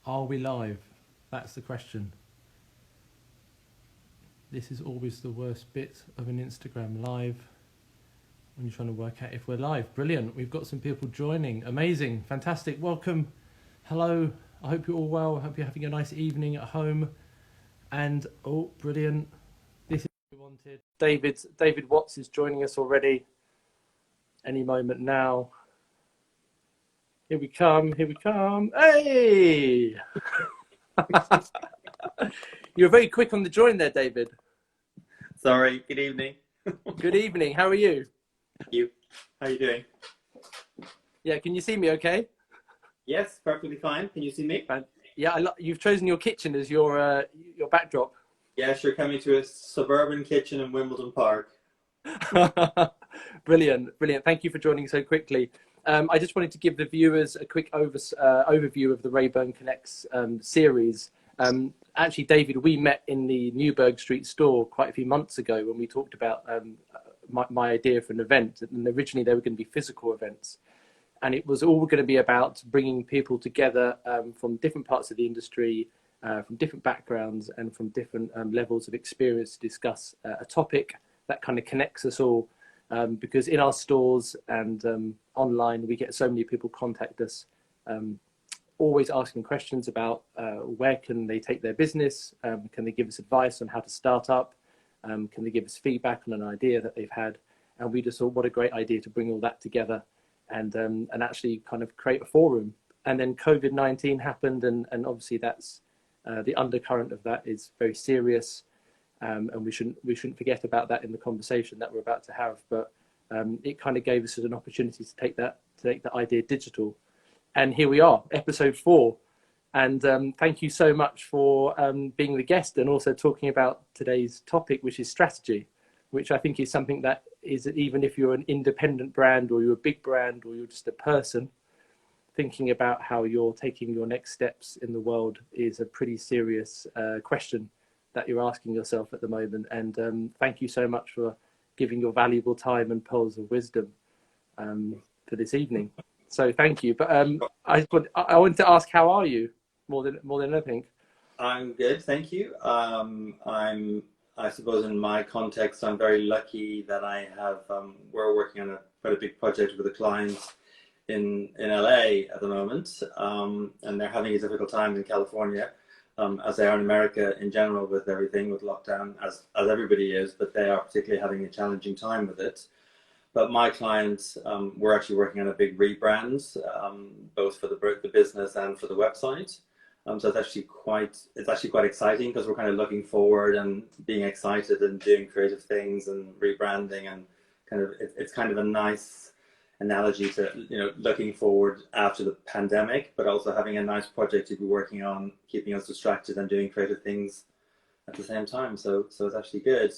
Are we live? That's the question. This is always the worst bit of an Instagram live, when you're trying to work out if we're live. Brilliant. We've got some people joining. Amazing. Fantastic. Welcome. Hello. I hope you're all well. I hope you're having a nice evening at home. And, oh, brilliant. This is what we wanted. David Watts is joining us already. Any moment now. Here we come. Here we come. Hey! You were very quick on the join there, David. Sorry. Good evening. Good evening. How are you? You. How are you doing? Yeah. Can you see me? Okay. Yes, perfectly fine. Can you see me? Yeah. You've chosen your kitchen as your backdrop. Yes, you're coming to a suburban kitchen in Wimbledon Park. Brilliant. Thank you for joining so quickly. I just wanted to give the viewers a quick overview of the RÆBURN Connects series. Actually, David, we met in the Newburgh Street store quite a few months ago when we talked about my idea for an event. And originally they were going to be physical events. And it was all going to be about bringing people together from different parts of the industry, from different backgrounds and from different levels of experience to discuss a topic that kind of connects us all. Because in our stores and online, we get so many people contact us, always asking questions about where can they take their business, can they give us advice on how to start up, can they give us feedback on an idea that they've had. And we just thought, what a great idea to bring all that together and actually kind of create a forum. And then COVID-19 happened, and obviously that's the undercurrent of that is very serious. And we shouldn't forget about that in the conversation that we're about to have. But it kind of gave us an opportunity to take that idea digital, and here we are, episode 4. And thank you so much for being the guest and also talking about today's topic, which is strategy, which I think is something that is, even if you're an independent brand or you're a big brand or you're just a person, thinking about how you're taking your next steps in the world is a pretty serious question that you're asking yourself at the moment. And thank you so much for giving your valuable time and pearls of wisdom for this evening. So thank you. But I wanted to ask, how are you more than anything? I'm good, thank you. I suppose in my context, I'm very lucky that I have. We're working on quite a big project with a client in LA at the moment, and they're having a difficult time in California. As they are in America in general with everything, with lockdown, as everybody is, but they are particularly having a challenging time with it. But my clients, we're actually working on a big rebrand, both for the business and for the website. So it's actually quite exciting, because we're kind of looking forward and being excited and doing creative things and rebranding, and kind of it's kind of a nice analogy to, looking forward after the pandemic, but also having a nice project to be working on, keeping us distracted and doing creative things at the same time. So it's actually good.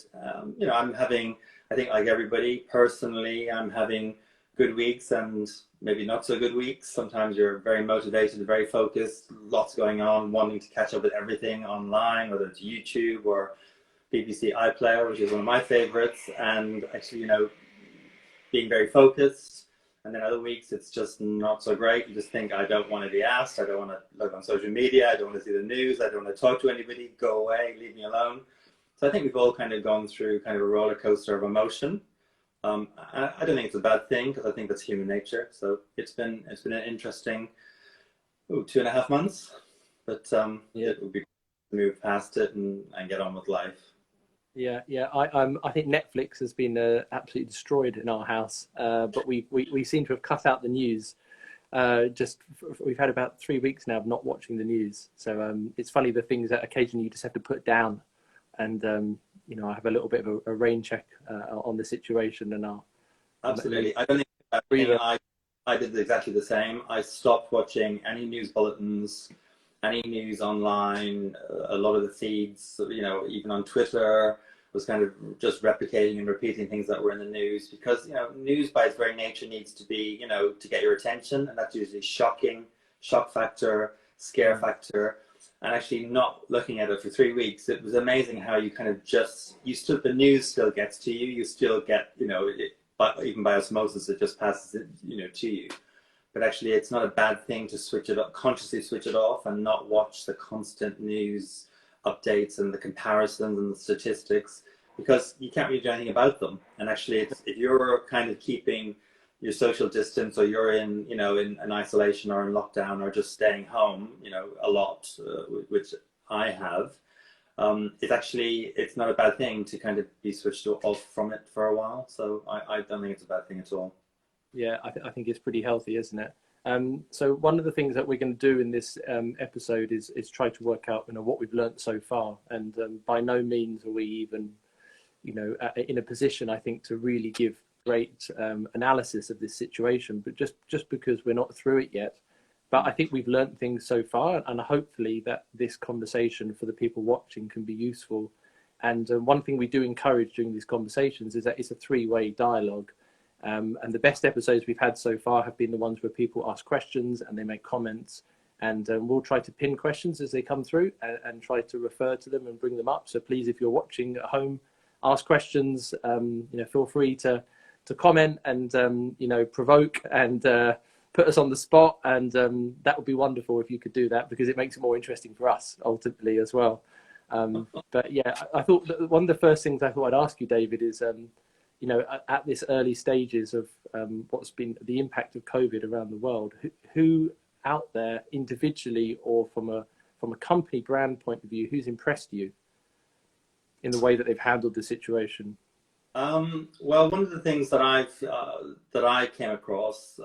I'm having, I think like everybody personally, I'm having good weeks and maybe not so good weeks. Sometimes you're very motivated, very focused, lots going on, wanting to catch up with everything online, whether it's YouTube or BBC iPlayer, which is one of my favorites, and actually, being very focused. And then other weeks, it's just not so great. You just think, I don't want to be asked. I don't want to look on social media. I don't want to see the news. I don't want to talk to anybody. Go away. Leave me alone. So I think we've all kind of gone through kind of a roller coaster of emotion. I don't think it's a bad thing, because I think that's human nature. So it's been an interesting 2.5 months. But it would be to move past it and get on with life. Yeah. I think Netflix has been absolutely destroyed in our house, but we seem to have cut out the news. We've had about 3 weeks now of not watching the news. So it's funny, the things that occasionally you just have to put down, and I have a little bit of a rain check on the situation, and I'll absolutely. I don't think I did exactly the same. I stopped watching any news bulletins, any news online. A lot of the feeds, even on Twitter, was kind of just replicating and repeating things that were in the news, because news by its very nature needs to be to get your attention, and that's usually shock factor, scare factor. And actually not looking at it for 3 weeks, it was amazing how you kind of the news still gets to you. You still get, even by osmosis, it just passes it, to you. but actually it's not a bad thing to switch it up, consciously switch it off, and not watch the constant news updates and the comparisons and the statistics, because you can't really do anything about them. And actually, it's, if you're kind of keeping your social distance, or you're in, you know, in an isolation or in lockdown, or just staying home, you know, a lot, which I have, it's not a bad thing to kind of be switched off from it for a while. So I don't think it's a bad thing at all. Yeah, I think it's pretty healthy, isn't it? So one of the things that we're going to do in this episode is try to work out, you know, what we've learned so far. And by no means are we even, you know, in a position, I think, to really give great analysis of this situation, but just because we're not through it yet. But I think we've learned things so far, and hopefully that this conversation for the people watching can be useful. And one thing we do encourage during these conversations is that it's a three-way dialogue. And the best episodes we've had so far have been the ones where people ask questions and they make comments, and we'll try to pin questions as they come through and try to refer to them and bring them up. So please, if you're watching at home, ask questions. You know, feel free to comment and you know, provoke and put us on the spot, and that would be wonderful if you could do that, because it makes it more interesting for us ultimately as well. But yeah, I thought that one of the first things I thought I'd ask you, David, is you know, at this early stages of what's been the impact of COVID around the world, who out there individually or from a company brand point of view, who's impressed you in the way that they've handled the situation? Well, one of the things that I came across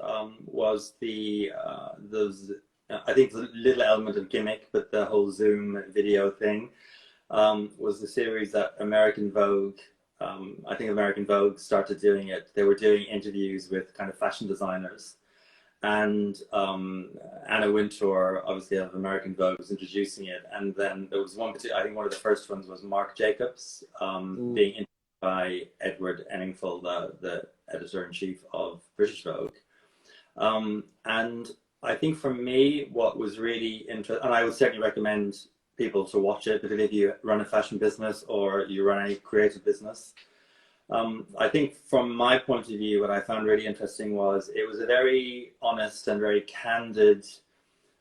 was those, I think the little element of gimmick, but the whole Zoom video thing was the series that American Vogue, I think American Vogue started doing it. They were doing interviews with kind of fashion designers, and Anna Wintour, obviously of American Vogue, was introducing it. And then there was one particular, I think one of the first ones was Marc Jacobs being interviewed by Edward Enninful, the editor-in-chief of British Vogue. And I think for me, what was really interesting, and I would certainly recommend people to watch it, particularly if you run a fashion business or you run a creative business. I think from my point of view, what I found really interesting was it was a very honest and very candid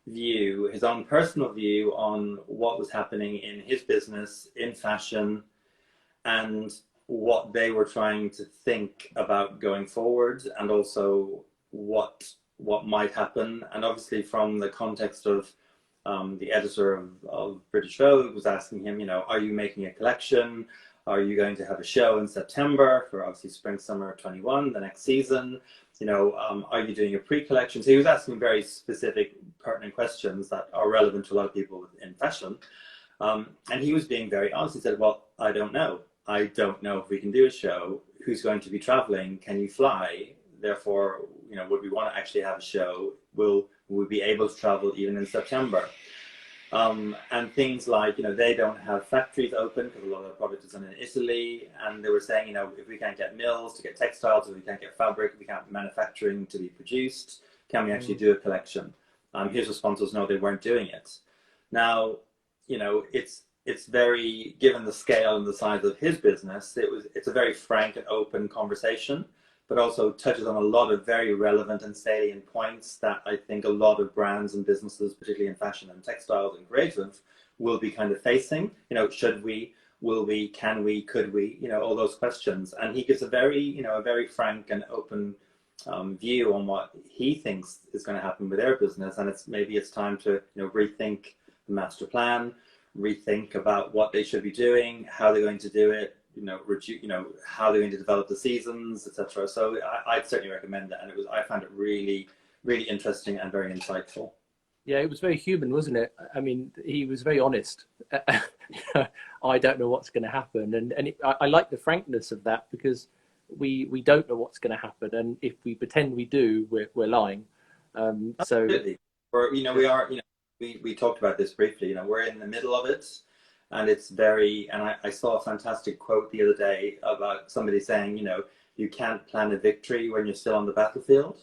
view, his own personal view on what was happening in his business, in fashion, and what they were trying to think about going forward, and also what might happen. And obviously from the context of the editor of British Vogue was asking him, you know, are you making a collection? Are you going to have a show in September for obviously spring summer 21, the next season? You know, are you doing a pre-collection? So he was asking very specific, pertinent questions that are relevant to a lot of people in fashion. And he was being very honest. He said, well, I don't know. I don't know if we can do a show. Who's going to be traveling? Can you fly? Therefore, you know, would we want to actually have a show? Will we be able to travel even in September? And things like, you know, they don't have factories open because a lot of the product is done in Italy. And they were saying, you know, if we can't get mills to get textiles, if we can't get fabric, if we can't manufacturing to be produced, can we actually do a collection? His response was, no, they weren't doing it. Now, you know, it's very, given the scale and the size of his business, it's a very frank and open conversation, but also touches on a lot of very relevant and salient points that I think a lot of brands and businesses, particularly in fashion and textiles and creative, will be kind of facing. You know, should we, will we, can we, could we, you know, all those questions. And he gives a very, you know, a very frank and open view on what he thinks is going to happen with their business. And maybe it's time to, you know, rethink the master plan, rethink about what they should be doing, how they're going to do it, you know, how they're going to develop the seasons, etc. So I'd certainly recommend it, and I found it really, really interesting and very insightful. Yeah, it was very human, wasn't it? I mean, he was very honest. I don't know what's going to happen, and I like the frankness of that, because we don't know what's going to happen, and if we pretend we do, we're lying. So, you know, we are, you know. We talked about this briefly, you know, we're in the middle of it, and it's very, and I saw a fantastic quote the other day about somebody saying, you know, you can't plan a victory when you're still on the battlefield.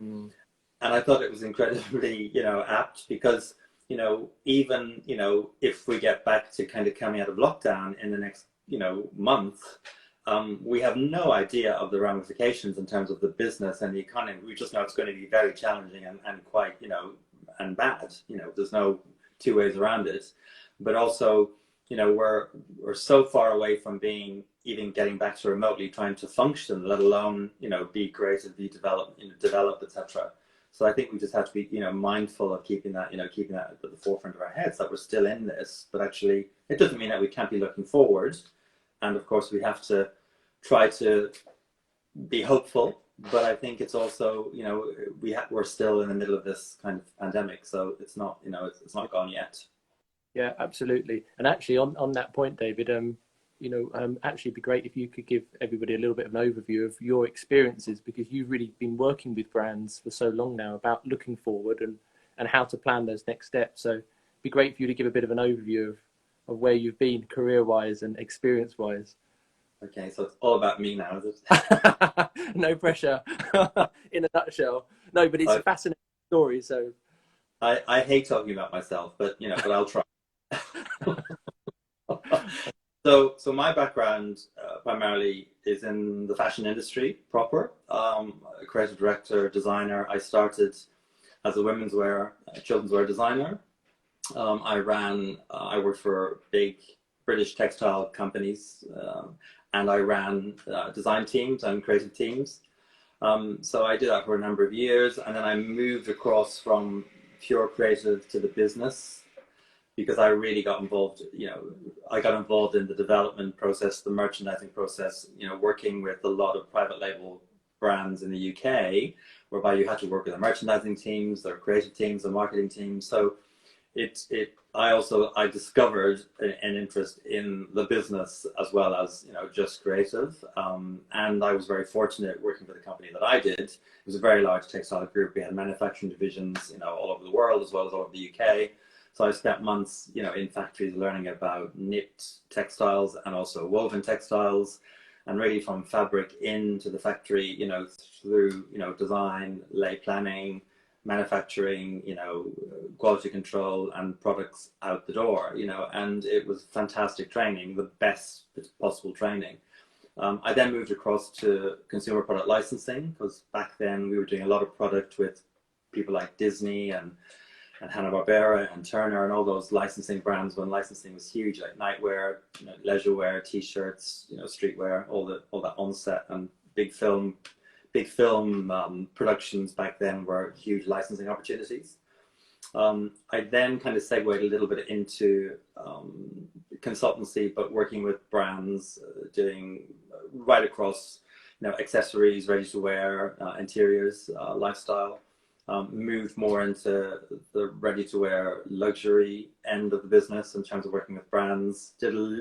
And I thought it was incredibly, you know, apt, because, you know, even, you know, if we get back to kind of coming out of lockdown in the next, you know, month, We have no idea of the ramifications in terms of the business and the economy. We just know it's going to be very challenging and quite, and bad. There's no two ways around it. But also, we're so far away from being even getting back to remotely trying to function, let alone, be creative, be develop, etc. So I think we just have to be, mindful of keeping that at the forefront of our heads, that we're still in this, but actually it doesn't mean that we can't be looking forward. And of course we have to try to be hopeful, but I think it's also, we're still in the middle of this kind of pandemic, so it's not, it's not gone yet. Yeah, absolutely. And actually on that point, David, actually it'd be great if you could give everybody a little bit of an overview of your experiences, because you've really been working with brands for so long now about looking forward and how to plan those next steps. So it'd be great for you to give a bit of an overview of where you've been career-wise and experience-wise. Okay, so it's all about me now, is it? No pressure. In a nutshell. No, but it's a fascinating story. So I hate talking about myself, but but I'll try. So my background primarily is in the fashion industry proper. A creative director, designer. I started as a women's wear, children's wear designer. I worked for big British textile companies, and I ran design teams and creative teams. So I did that for a number of years, and then I moved across from pure creative to the business, because I really got involved, I got involved in the development process, the merchandising process, working with a lot of private label brands in the UK, whereby you had to work with the merchandising teams, their creative teams, the marketing teams. So I discovered an interest in the business as well as, just creative. And I was very fortunate working for the company that I did. It was a very large textile group. We had manufacturing divisions, all over the world as well as all over the UK. So I spent months, in factories learning about knit textiles and also woven textiles, and really from fabric into the factory, through, design, lay planning, manufacturing, quality control, and products out the door, and it was fantastic training, the best possible training. I then moved across to consumer product licensing, because back then we were doing a lot of product with people like Disney and Hanna-Barbera and Turner and all those licensing brands when licensing was huge, like nightwear, leisure wear, t-shirts, streetwear, all that on-set and big film productions back then were huge licensing opportunities. I then kind of segued a little bit into consultancy, but working with brands, doing right across, accessories, ready to wear, interiors, lifestyle. Moved more into the ready-to-wear luxury end of the business in terms of working with brands.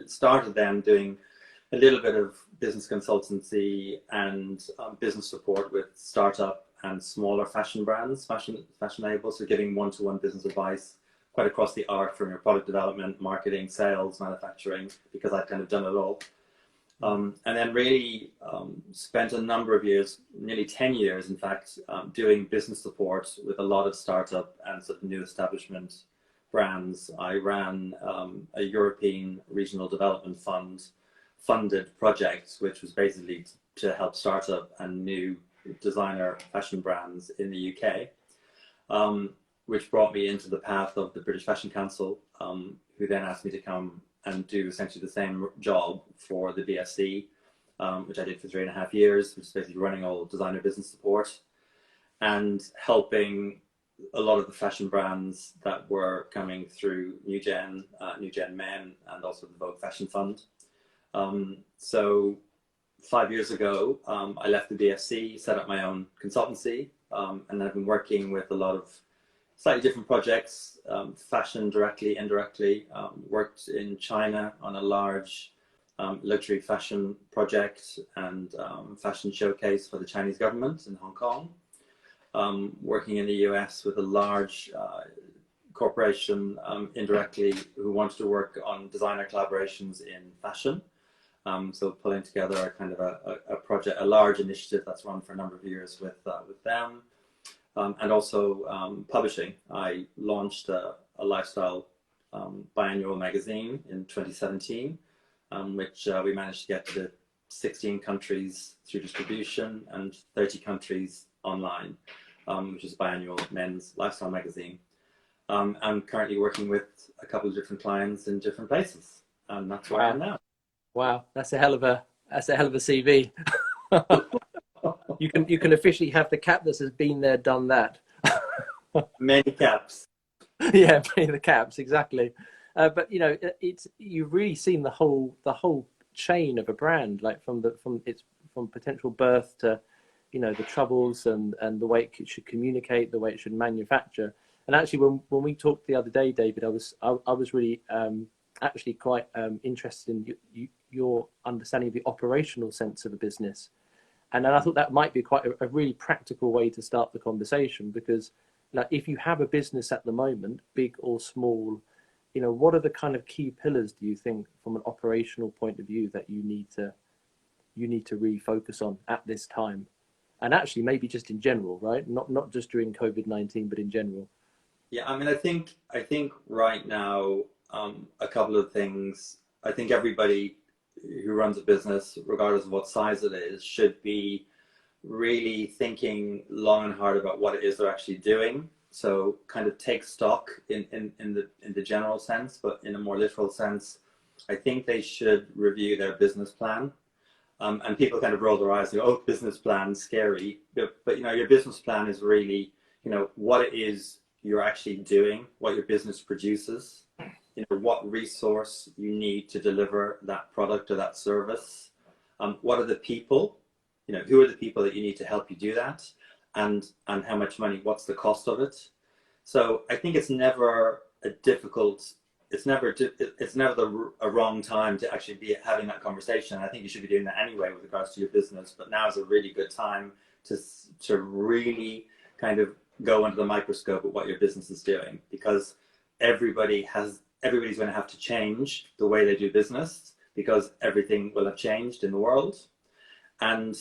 Started then doing a little bit of business consultancy and business support with startup and smaller fashion brands, fashion labels, so giving one-to-one business advice quite across the arc, from your product development, marketing, sales, manufacturing, because I'd kind of done it all. And then really spent a number of years, nearly 10 years in fact, doing business support with a lot of startup and sort of new establishment brands. I ran a European regional development fund funded project, which was basically to help startup and new designer fashion brands in the UK, which brought me into the path of the British Fashion Council, who then asked me to come and do essentially the same job for the BSC, which I did for 3.5 years, which is basically running all designer business support and helping a lot of the fashion brands that were coming through New Gen Men, and also the Vogue Fashion Fund. So 5 years ago, I left the BSC, set up my own consultancy, and I've been working with a lot of slightly different projects, fashion directly, indirectly. Worked in China on a large luxury fashion project and fashion showcase for the Chinese government in Hong Kong. Working in the US with a large corporation indirectly who wanted to work on designer collaborations in fashion. So pulling together a kind of a project, a large initiative that's run for a number of years with them. And also publishing. I launched a lifestyle biannual magazine in 2017, which we managed to get to the 16 countries through distribution and 30 countries online, which is biannual men's lifestyle magazine. I'm currently working with a couple of different clients in different places, and that's where I am now. Wow, that's a hell of a CV. You can officially have the cap that says "been there, done that." Many caps. Yeah, the caps, exactly. But you know, you've really seen the whole chain of a brand, like from potential birth to, you know, the troubles and the way it should communicate, the way it should manufacture. And actually, when we talked the other day, David, I was really actually quite interested in your understanding of the operational sense of a business. And then I thought that might be quite a really practical way to start the conversation, because like, if you have a business at the moment, big or small, you know, what are the kind of key pillars, do you think, from an operational point of view, that you need to really focus on at this time? And actually maybe just in general, right? Not just during COVID-19, but in general. Yeah, I mean, I think right now, a couple of things. I think everybody who runs a business, regardless of what size it is, should be really thinking long and hard about what it is they're actually doing. So kind of take stock in the general sense, but in a more literal sense, I think they should review their business plan. And people kind of roll their eyes and go, "Oh, business plan, scary." But you know, your business plan is really, you know, what it is you're actually doing, what your business produces, you know, what resource you need to deliver that product or that service. What are the people, you know, who are the people that you need to help you do that, and how much money, what's the cost of it? So I think it's never a wrong time to actually be having that conversation. I think you should be doing that anyway with regards to your business, but now is a really good time to really kind of go under the microscope at what your business is doing, because everybody's going to have to change the way they do business, because everything will have changed in the world. And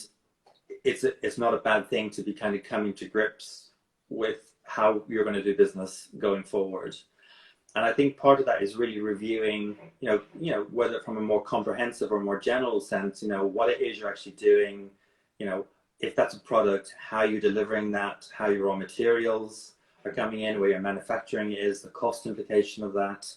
it's not a bad thing to be kind of coming to grips with how you're going to do business going forward. And I think part of that is really reviewing, you know, whether from a more comprehensive or more general sense, you know, what it is you're actually doing, you know, if that's a product, how you're delivering that, how your raw materials are coming in, where your manufacturing is, the cost implication of that,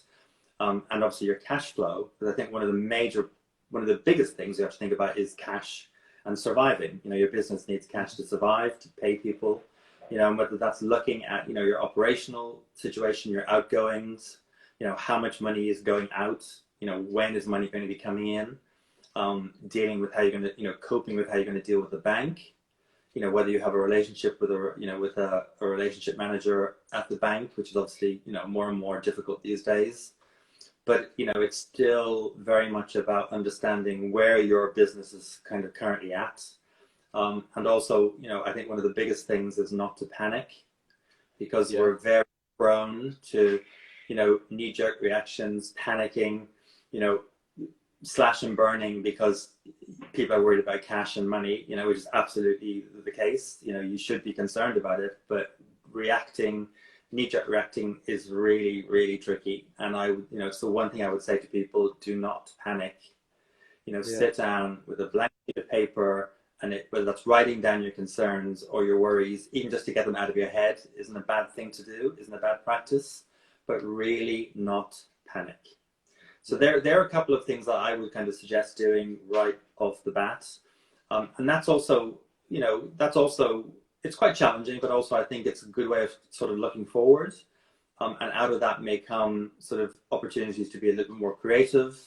and obviously your cash flow. Because I think one of the biggest things you have to think about is cash and surviving. You know, your business needs cash to survive, to pay people, you know, and whether that's looking at, you know, your operational situation, your outgoings, you know, how much money is going out, you know, when is money going to be coming in, dealing with how you're going to, you know, coping with how you're going to deal with the bank, you know, whether you have a relationship with a relationship manager at the bank, which is obviously, you know, more and more difficult these days. But, you know, it's still very much about understanding where your business is kind of currently at. And also, you know, I think one of the biggest things is not to panic, because we're very prone to, you know, knee-jerk reactions, panicking, you know, slash and burning because people are worried about cash and money, you know, which is absolutely the case. You know, you should be concerned about it, but knee-jerk reacting is really, really tricky. And you know, it's the one thing I would say to people: do not panic. You know, sit down with a blank sheet of paper, and whether that's writing down your concerns or your worries, even just to get them out of your head, isn't a bad thing to do, isn't a bad practice, but really not panic. So there are a couple of things that I would kind of suggest doing right off the bat. And that's also, you know, it's quite challenging, but also I think it's a good way of sort of looking forward. And out of that may come sort of opportunities to be a little more creative,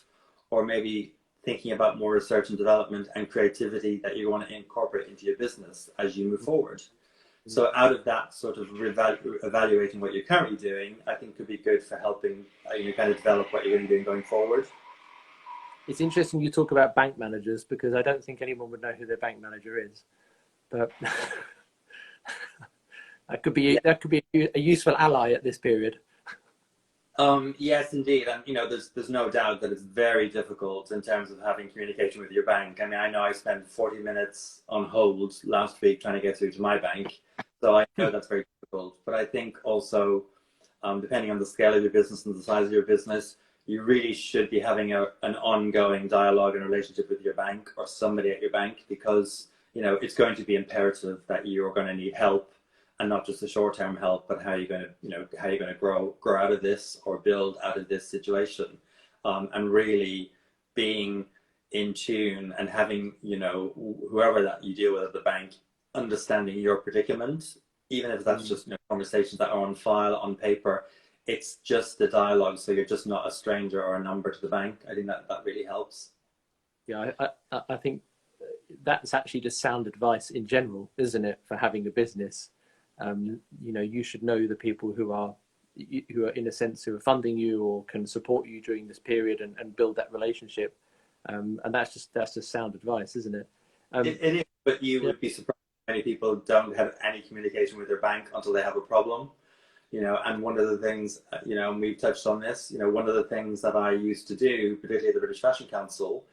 or maybe thinking about more research and development and creativity that you want to incorporate into your business as you move forward. So out of that sort of evaluating what you're currently doing, I think could be good for helping you kind of develop what you're going to be doing going forward. It's interesting you talk about bank managers, because I don't think anyone would know who their bank manager is. But that could be a useful ally at this period. Yes, indeed. And, you know, there's no doubt that it's very difficult in terms of having communication with your bank. I mean, I know I spent 40 minutes on hold last week trying to get through to my bank. So I know that's very difficult. But I think also, depending on the scale of your business and the size of your business, you really should be having an ongoing dialogue and relationship with your bank or somebody at your bank, because it's going to be imperative that you're going to need help, and not just the short-term help, but how you're going to grow out of this or build out of this situation, and really being in tune and having whoever that you deal with at the bank understanding your predicament, even if that's just conversations that are on file on paper. It's just the dialogue, so you're just not a stranger or a number to the bank. I think that really helps. Yeah, I think that's actually just sound advice in general, isn't it, for having a business? You should know the people who are in a sense who are funding you or can support you during this period, and build that relationship. And that's just sound advice, isn't it? It is, but you would be surprised many people don't have any communication with their bank until they have a problem. And one of the things, and we've touched on this, one of the things that I used to do, particularly at the British Fashion Council,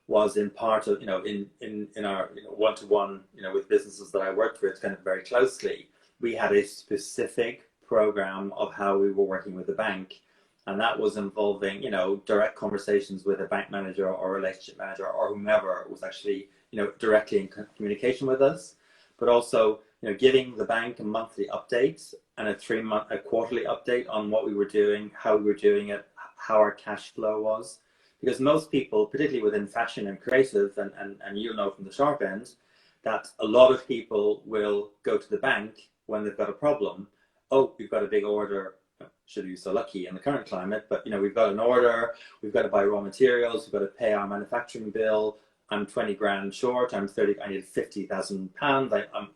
was in part of, in our one-to-one, with businesses that I worked with kind of very closely, we had a specific program of how we were working with the bank. And that was involving, direct conversations with a bank manager or a relationship manager or whomever was actually, directly in communication with us, but also, giving the bank a monthly update and a quarterly update on what we were doing, how we were doing it, how our cash flow was. Because most people, particularly within fashion and creative, and you'll know from the sharp end, that a lot of people will go to the bank when they've got a problem. Oh, we've got a big order. Should be so lucky in the current climate, but we've got an order, we've got to buy raw materials, we've got to pay our manufacturing bill. I'm 20 grand short, I'm 30, I need 50,000 pounds, I'm,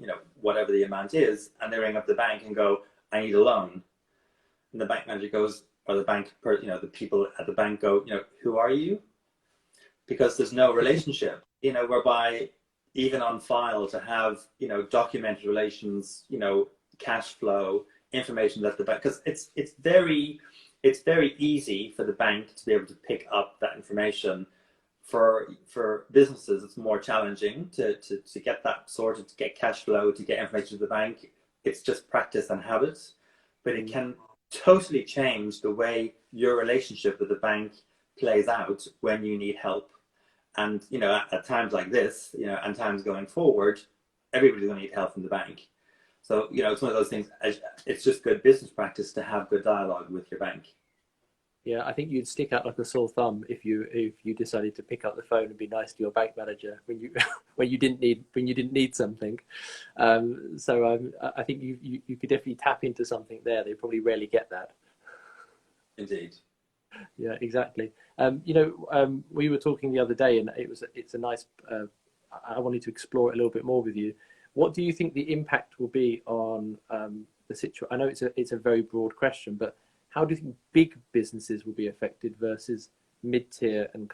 whatever the amount is, and they ring up the bank and go, I need a loan. And the bank manager goes, or the bank, the people at the bank go, who are you? Because there's no relationship, whereby even on file to have, documented relations, cash flow, information that the bank, because it's very easy for the bank to be able to pick up that information. For businesses, it's more challenging to get that sorted, to get cash flow, to get information to the bank. It's just practice and habit, but it can totally change the way your relationship with the bank plays out when you need help. And at times like this, and times going forward, everybody's going to need help from the bank. So it's one of those things. It's just good business practice to have good dialogue with your bank. Yeah, I think you'd stick out like a sore thumb if you decided to pick up the phone and be nice to your bank manager when you didn't need something. So I think you could definitely tap into something there. They probably rarely get that. Indeed. Yeah, exactly. We were talking the other day, and it's a nice. I wanted to explore it a little bit more with you. What do you think the impact will be on the situation? I know it's a very broad question, but how do you think big businesses will be affected versus mid-tier and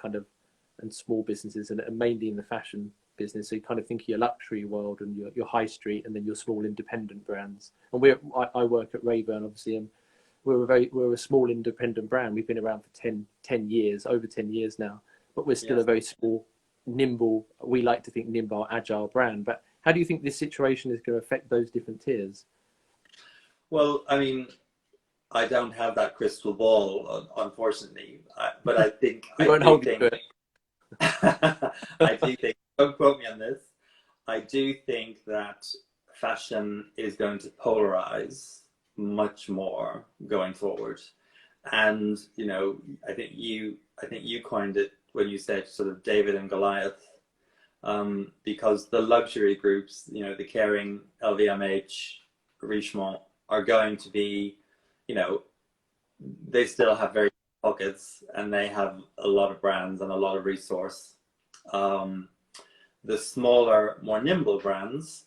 small businesses, and mainly in the fashion business? So you kind of think your luxury world and your high street, and then your small independent brands. And I work at RÆBURN, obviously, and we're a small independent brand. We've been around for 10 years, over 10 years now, but we're still a very small, nimble. We like to think nimble, agile brand. But how do you think this situation is going to affect those different tiers? Well, I mean, I don't have that crystal ball, unfortunately, but I think I do think, don't quote me on this, I do think that fashion is going to polarize much more going forward. And I think you coined it when you said sort of David and Goliath, because the luxury groups, the Kering, LVMH, Richemont, are going to be, they still have very pockets, and they have a lot of brands and a lot of resource. The smaller, more nimble brands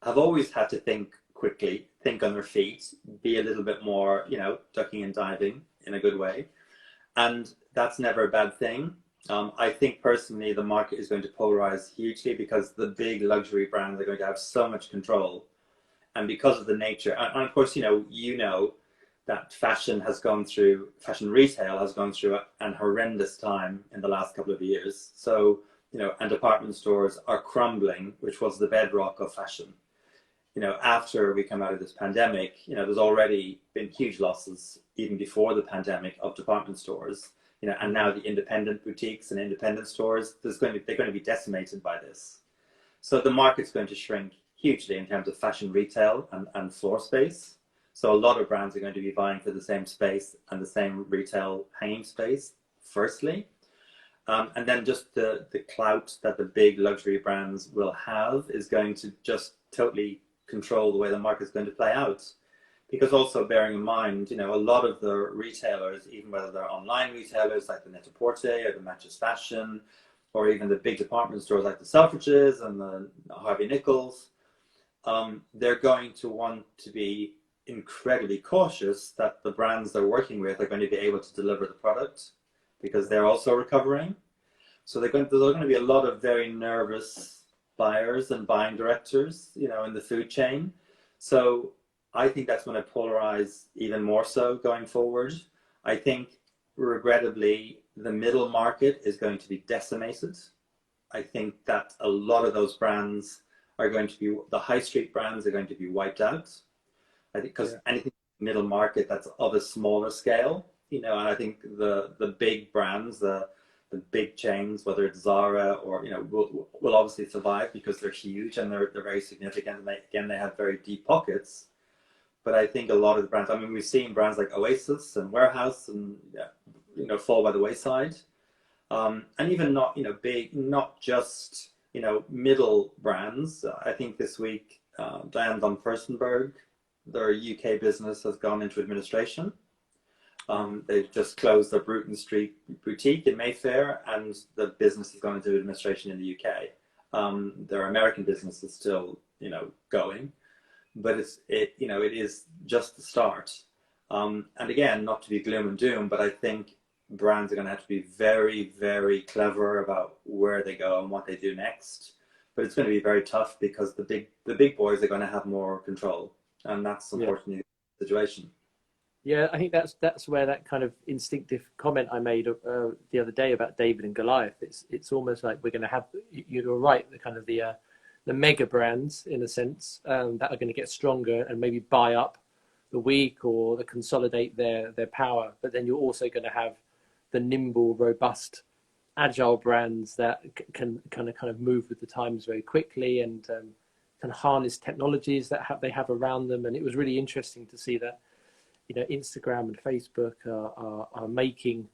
have always had to think quickly, think on their feet, be a little bit more, ducking and diving in a good way. And that's never a bad thing. I think personally the market is going to polarize hugely, because the big luxury brands are going to have so much control. And because of the nature, and of course, that fashion retail has gone through an horrendous time in the last couple of years. So, and department stores are crumbling, which was the bedrock of fashion. after we come out of this pandemic, there's already been huge losses even before the pandemic of department stores, and now the independent boutiques and independent stores, they're going to be decimated by this. So the market's going to shrink hugely in terms of fashion retail and floor space. So a lot of brands are going to be vying for the same space and the same retail hanging space, firstly. And then just the clout that the big luxury brands will have is going to just totally control the way the market's going to play out. Because also bearing in mind, a lot of the retailers, even whether they're online retailers like the Net-a-Porter or the Matches Fashion, or even the big department stores like the Selfridges and the Harvey Nichols, they're going to want to be incredibly cautious that the brands they're working with are going to be able to deliver the product, because they're also recovering. So there's going to be a lot of very nervous buyers and buying directors, in the food chain. So I think that's going to polarize even more so going forward. I think, regrettably, the middle market is going to be decimated. I think that a lot of those brands are going to be, the high street brands are going to be wiped out. I think because anything middle market that's of a smaller scale, and I think the big brands, the big chains, whether it's Zara or, will obviously survive because they're huge and they're very significant. And they have very deep pockets. But I think a lot of the brands, we've seen brands like Oasis and Warehouse and, fall by the wayside. And even not, big, not just, middle brands. I think this week, Diane von Furstenberg, their UK business has gone into administration. They've just closed their Bruton Street boutique in Mayfair, and the business has gone into administration in the UK. Their American business is still, going, but it is just the start. And again, not to be gloom and doom, but I think brands are going to have to be very, very clever about where they go and what they do next. But it's going to be very tough because the big boys are going to have more control, and that's unfortunately the situation. Yeah, I think that's where that kind of instinctive comment I made the other day about David and Goliath. It's almost like we're going to have, you're right, the kind of the mega brands in a sense that are going to get stronger and maybe buy up the weak or consolidate their power. But then you're also going to have the nimble, robust, agile brands that can kind of move with the times very quickly and can harness technologies that they have around them. And it was really interesting to see that, Instagram and Facebook are making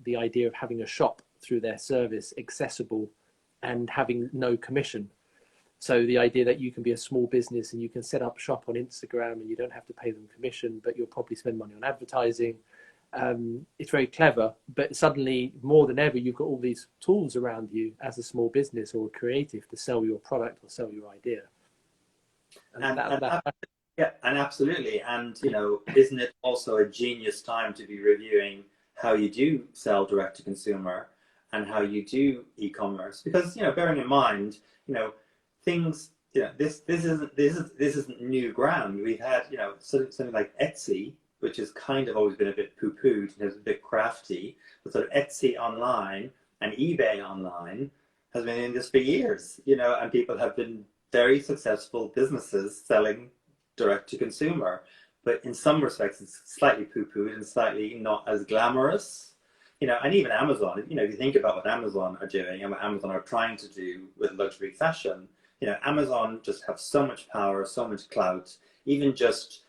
the idea of having a shop through their service accessible and having no commission. So the idea that you can be a small business and you can set up shop on Instagram and you don't have to pay them commission, but you'll probably spend money on advertising. It's very clever, but suddenly more than ever, you've got all these tools around you as a small business or a creative to sell your product or sell your idea. And absolutely. And, isn't it also a genius time to be reviewing how you do sell direct to consumer and how you do e-commerce? Because, bearing in mind, things, this isn't new ground. We've had, something like Etsy, which has kind of always been a bit poo-pooed and is a bit crafty, but sort of Etsy online and eBay online has been in this for years, and people have been very successful businesses selling direct to consumer. But in some respects, it's slightly poo-pooed and slightly not as glamorous, and even Amazon, if you think about what Amazon are doing and what Amazon are trying to do with luxury fashion, Amazon just have so much power, so much clout, even just,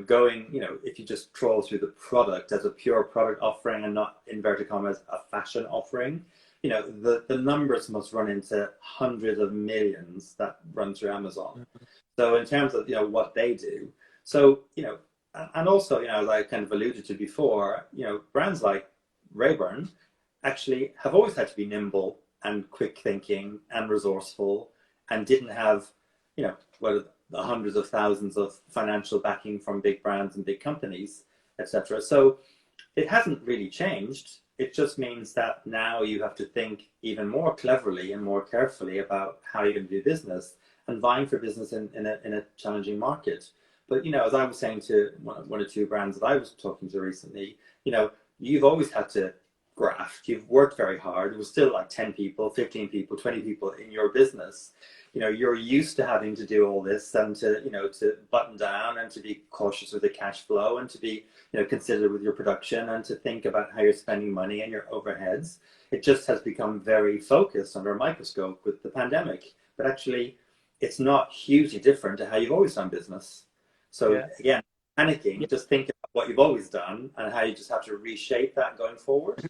going, if you just troll through the product as a pure product offering and not, inverted commas, a fashion offering, the numbers must run into hundreds of millions that run through Amazon. So in terms of, what they do, so, and also, as I kind of alluded to before, brands like RÆBURN actually have always had to be nimble and quick thinking and resourceful and didn't have, the hundreds of thousands of financial backing from big brands and big companies, etc. So it hasn't really changed. It just means that now you have to think even more cleverly and more carefully about how you're going to do business and vying for business in a challenging market. But, as I was saying to one or two brands that I was talking to recently, you've always had to graft. You've worked very hard. It was still like 10 people, 15 people, 20 people in your business. you're used to having to do all this and to, to button down and to be cautious with the cash flow and to be, considerate with your production and to think about how you're spending money and your overheads. It just has become very focused under a microscope with the pandemic. But actually, it's not hugely different to how you've always done business. So again, panicking, just think about what you've always done and how you just have to reshape that going forward.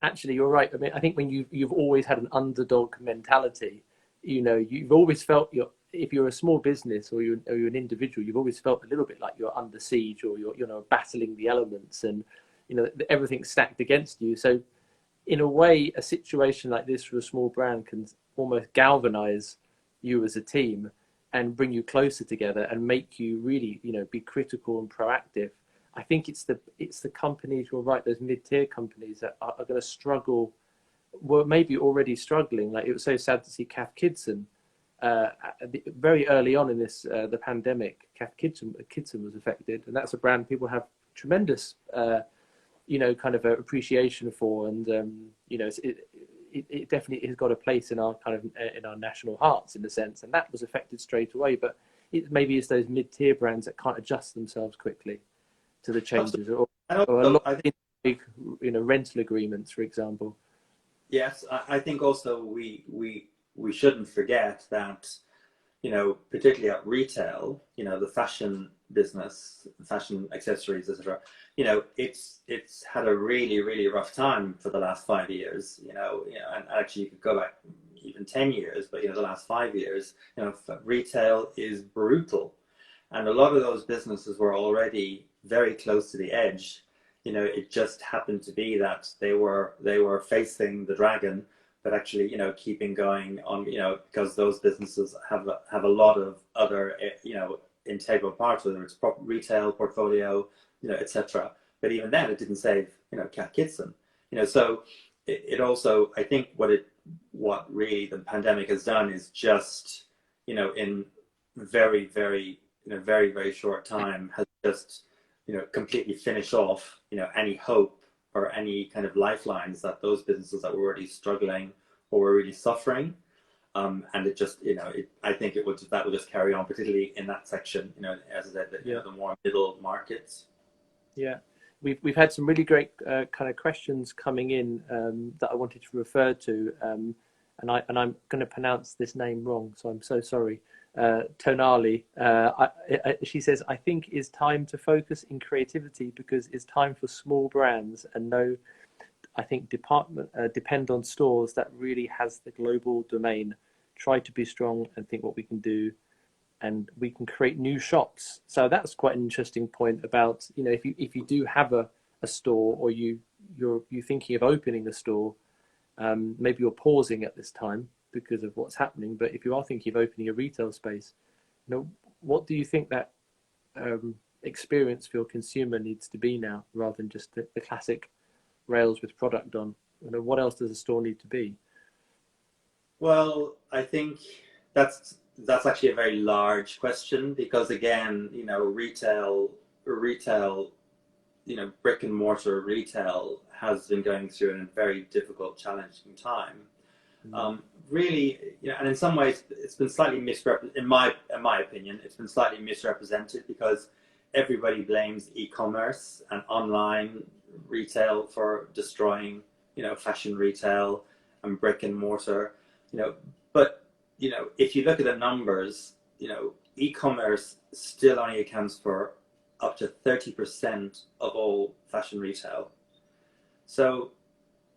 Actually, you're right. I mean, I think when you've always had an underdog mentality, you've always felt if you're a small business or you're an individual, you've always felt a little bit like you're under siege or you're battling the elements and everything's stacked against you. So in a way, a situation like this for a small brand can almost galvanize you as a team and bring you closer together and make you really be critical and proactive. I think it's the companies, you're right, those mid-tier companies that are going to struggle, were maybe already struggling. Like, it was so sad to see Cath Kidston very early on in this the pandemic. Cath Kidston was affected, and that's a brand people have tremendous kind of appreciation for, and it definitely has got a place in our in our national hearts in a sense, and that was affected straight away. But maybe it's those mid-tier brands that can't adjust themselves quickly to the changes, or a lot of big rental agreements, for example. Yes, I think also we shouldn't forget that, particularly at retail, the fashion business, fashion accessories, etc. It's had a really, really rough time for the last 5 years. And actually you could go back even 10 years, but the last 5 years, retail is brutal, and a lot of those businesses were already very close to the edge. It just happened to be that they were facing the dragon, but actually, keeping going on, because those businesses have a lot of other, integral parts, whether it's retail portfolio, etc. But even then, it didn't save, Cath Kidston. So it also, I think, what really the pandemic has done is just, in very, very, very, very short time, has just completely finish off, any hope or any kind of lifelines that those businesses that were already struggling or were really suffering. And it just, I think that will just carry on, particularly in that section, as I said, the more middle markets. Yeah, we've had some really great kind of questions coming in that I wanted to refer to, and I'm going to pronounce this name wrong, so I'm so sorry. Tonali, she says, I think it's time to focus in creativity because it's time for small brands and I think depend on stores that really has the global domain. Try to be strong and think what we can do, and we can create new shops. So that's quite an interesting point about, if you do have a store, or you're thinking of opening a store, maybe you're pausing at this time because of what's happening, but if you are thinking of opening a retail space, what do you think that experience for your consumer needs to be now, rather than just the classic rails with product on? What else does a store need to be? Well, I think that's actually a very large question, because again, retail, brick and mortar retail has been going through a very difficult, challenging time. Really, and in some ways, it's been slightly misrepresented. In my opinion, it's been slightly misrepresented because everybody blames e-commerce and online retail for destroying, fashion retail and brick and mortar. But if you look at the numbers, e-commerce still only accounts for up to 30% of all fashion retail. So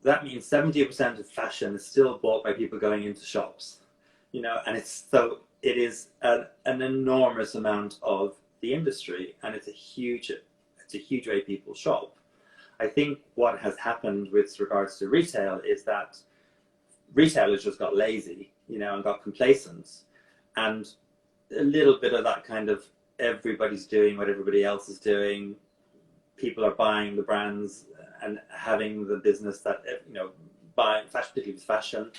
that means 70% of fashion is still bought by people going into shops, and it is an enormous amount of the industry, and it's a huge way people shop. I think what has happened with regards to retail is that retailers just got lazy, and got complacent, and a little bit of that kind of everybody's doing what everybody else is doing. People are buying the brands and having the business that, buying fashion, particularly with fashion,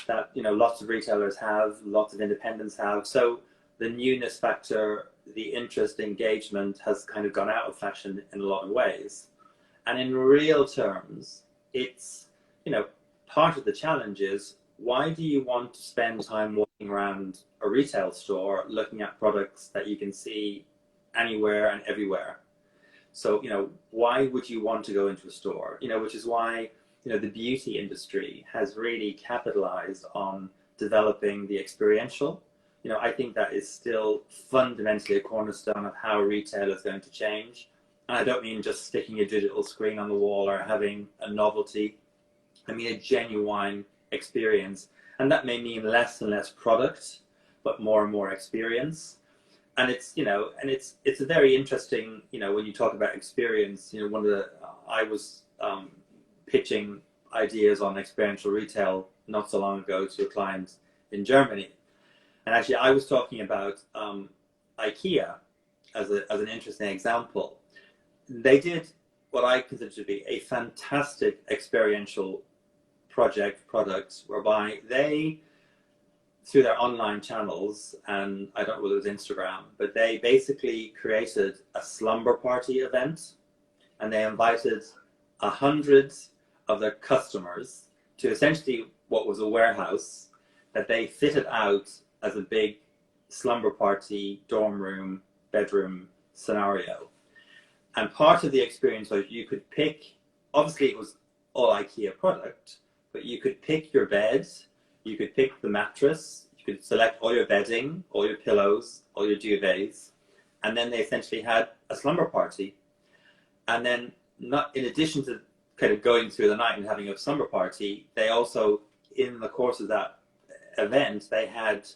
that, lots of retailers have, lots of independents have. So the newness factor, the interest, engagement has kind of gone out of fashion in a lot of ways. And in real terms, it's, part of the challenge is why do you want to spend time walking around a retail store looking at products that you can see anywhere and everywhere? So, why would you want to go into a store? Which is why, the beauty industry has really capitalized on developing the experiential. I think that is still fundamentally a cornerstone of how retail is going to change. And I don't mean just sticking a digital screen on the wall or having a novelty. I mean a genuine experience. And that may mean less and less product, but more and more experience. And it's, it's a very interesting, when you talk about experience, I was pitching ideas on experiential retail not so long ago to a client in Germany. And actually I was talking about IKEA as an interesting example. They did what I consider to be a fantastic experiential product whereby they, through their online channels, and I don't know whether it was Instagram, but they basically created a slumber party event, and they invited 100 of their customers to essentially what was a warehouse that they fitted out as a big slumber party, dorm room, bedroom scenario. And part of the experience was you could pick, obviously it was all IKEA product, but you could pick your bed, you could pick the mattress, you could select all your bedding, all your pillows, all your duvets, and then they essentially had a slumber party. And then, not in addition to kind of going through the night and having a slumber party, they also, in the course of that event, they had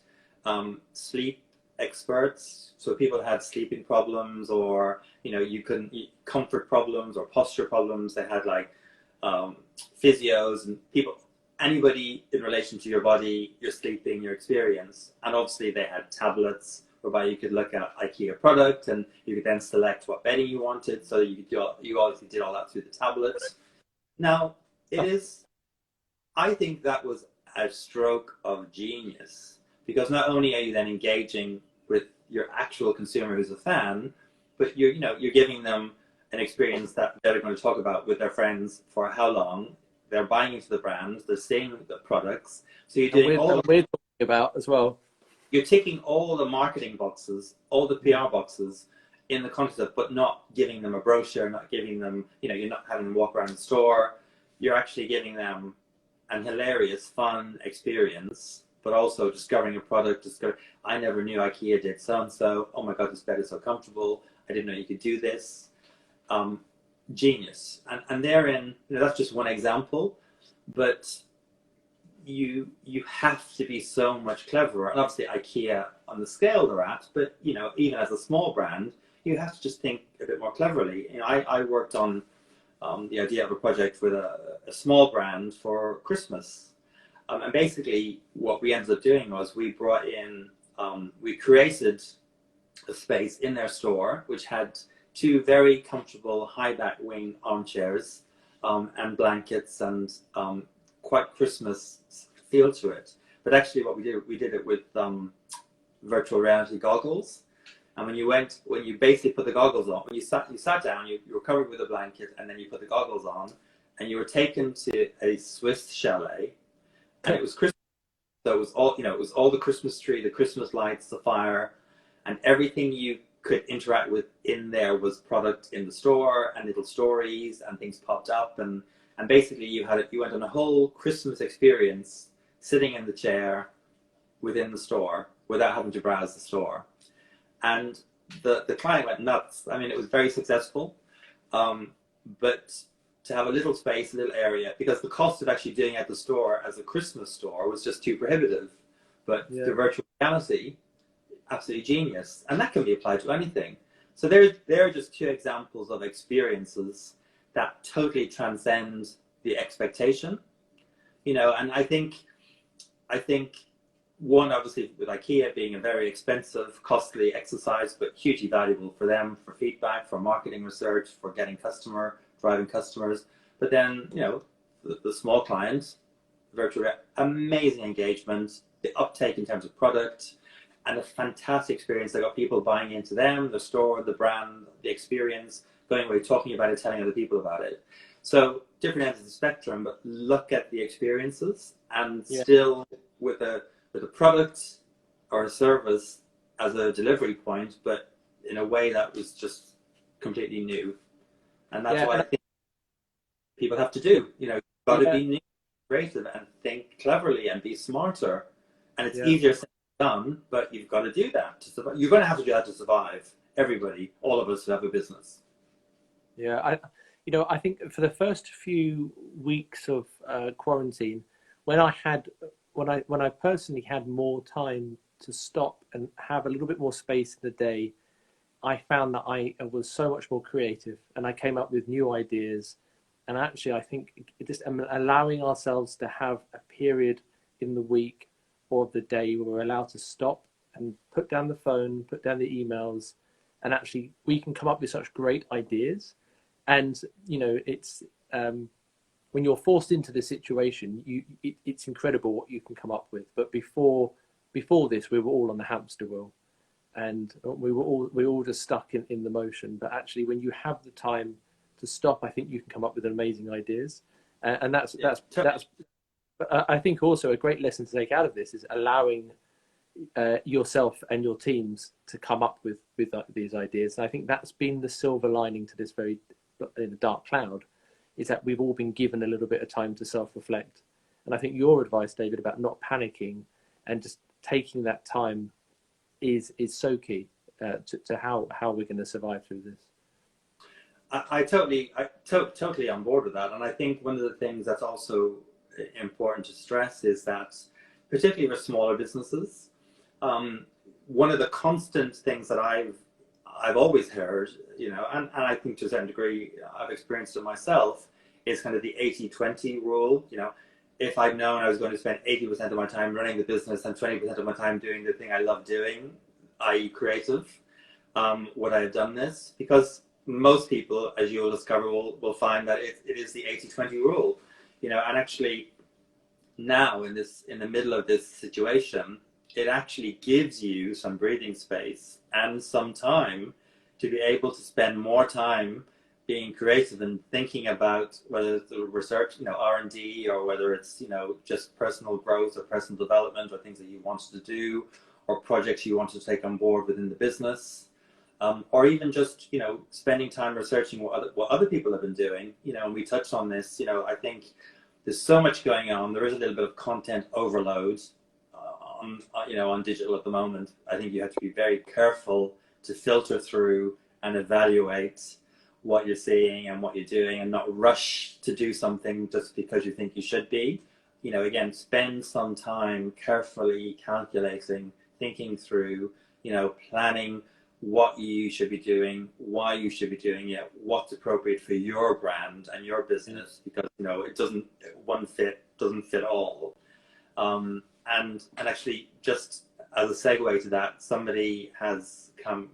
sleep experts. So people had sleeping problems, or comfort problems or posture problems. They had like physios and anybody in relation to your body, your sleeping, your experience. And obviously they had tablets whereby you could look at IKEA product and you could then select what bedding you wanted. So you obviously did all that through the tablets. Now I think that was a stroke of genius, because not only are you then engaging with your actual consumer who's a fan, but you're giving them an experience that they're going to talk about with their friends for how long. They're buying into the brand, they're seeing the products. So you're doing we're talking about as well. You're ticking all the marketing boxes, all the PR boxes in the context of, but not giving them a brochure, not giving them, you're not having them walk around the store. You're actually giving them an hilarious, fun experience, but also discovering a product. I never knew IKEA did so-and-so. Oh my God, this bed is so comfortable. I didn't know you could do this. Genius. And therein, that's just one example, but you have to be so much cleverer. And obviously IKEA on the scale they're at, but even as a small brand, you have to just think a bit more cleverly. I worked on the idea of a project with a small brand for Christmas. And basically what we ended up doing was we brought in, we created a space in their store which had 2 very comfortable high back wing armchairs and blankets and quite Christmas feel to it. But actually what we did it with virtual reality goggles. And when you basically put the goggles on, when you sat down, you were covered with a blanket, and then you put the goggles on, and you were taken to a Swiss chalet, and it was Christmas. So it was all, it was all the Christmas tree, the Christmas lights, the fire, and everything you could interact with in there was product in the store, and little stories and things popped up, and basically you went on a whole Christmas experience sitting in the chair within the store without having to browse the store. And the client went nuts. I mean, it was very successful, but to have a little space, a little area, because the cost of actually doing it at the store as a Christmas store was just too prohibitive. But the virtual reality, absolutely genius. And that can be applied to anything. So there are just 2 examples of experiences that totally transcend the expectation, and I think one, obviously with IKEA being a very expensive, costly exercise, but hugely valuable for them, for feedback, for marketing research, for driving customers. But then, the small clients, virtual, amazing engagement, the uptake in terms of product, and a fantastic experience. They got people buying into them, the store, the brand, the experience, going away, talking about it, telling other people about it. So different ends of the spectrum, but look at the experiences, and Yeah. still with a product or a service as a delivery point, but in a way that was just completely new. And that's what I think people have to do. You know, you've got to be new, creative, and think cleverly and be smarter. And it's easier said than done, but you've got to do that to survive. You're going to have to do that to survive. Everybody, all of us who have a business. Yeah, I think for the first few weeks of quarantine, when I personally had more time to stop and have a little bit more space in the day, I found that I was so much more creative, and I came up with new ideas. And actually, I think just allowing ourselves to have a period in the week or the day where we're allowed to stop and put down the phone, put down the emails, and actually we can come up with such great ideas. And it's when you're forced into this situation, it's incredible what you can come up with. But before this, we were all on the hamster wheel, and we were all just stuck in the motion. But actually, when you have the time to stop, I think you can come up with amazing ideas. And that's I think also a great lesson to take out of this is allowing yourself and your teams to come up with these ideas. And I think that's been the silver lining to this very dark cloud, is that we've all been given a little bit of time to self-reflect. And I think your advice, David, about not panicking and just taking that time is so key to how we're going to survive through this. I totally on board with that. And I think one of the things that's also important to stress is that, particularly for smaller businesses, one of the constant things that I've always heard, and I think to a certain degree I've experienced it myself, is kind of the 80-20 rule. If I'd known I was going to spend 80% of my time running the business and 20% of my time doing the thing I love doing, i.e. creative, would I have done this? Because most people, as you will discover, will find that it is the 80-20 rule. And actually now in the middle of this situation, it actually gives you some breathing space and some time to be able to spend more time being creative and thinking about whether it's the research, R&D, or whether it's, just personal growth or personal development or things that you wanted to do or projects you want to take on board within the business, or even just, spending time researching what other people have been doing, and we touched on this, I think there's so much going on. There is a little bit of content overload on digital at the moment. I think you have to be very careful to filter through and evaluate what you're seeing and what you're doing, and not rush to do something just because you think you should be. Again, spend some time carefully calculating, thinking through, planning what you should be doing, why you should be doing it, what's appropriate for your brand and your business, because one fit doesn't fit all. And actually, just as a segue to that, somebody has come.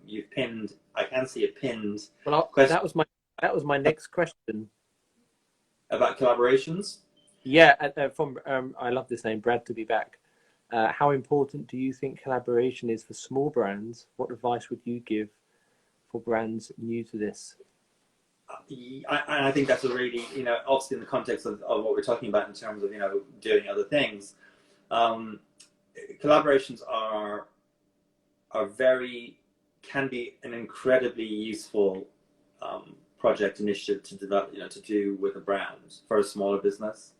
I can see a pinned. Well, question that was my next question about collaborations. Yeah, from I love this name, Brad to be back. How important do you think collaboration is for small brands? What advice would you give for brands new to this? I think that's a really, obviously in the context of what we're talking about in terms of, doing other things. Collaborations can be an incredibly useful project initiative to develop, to do with a brand for a smaller business.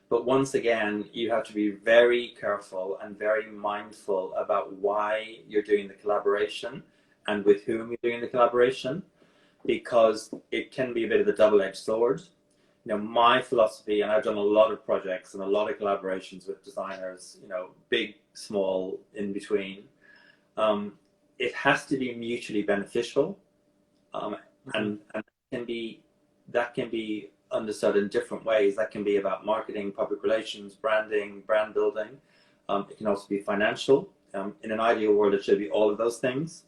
But once again, you have to be very careful and very mindful about why you're doing the collaboration and with whom you're doing the collaboration, because it can be a bit of a double-edged sword. My philosophy, and I've done a lot of projects and a lot of collaborations with designers, big, small, in between. It has to be mutually beneficial, and that can be understood in different ways. That can be about marketing, public relations, branding, brand building. It can also be financial. In an ideal world, it should be all of those things.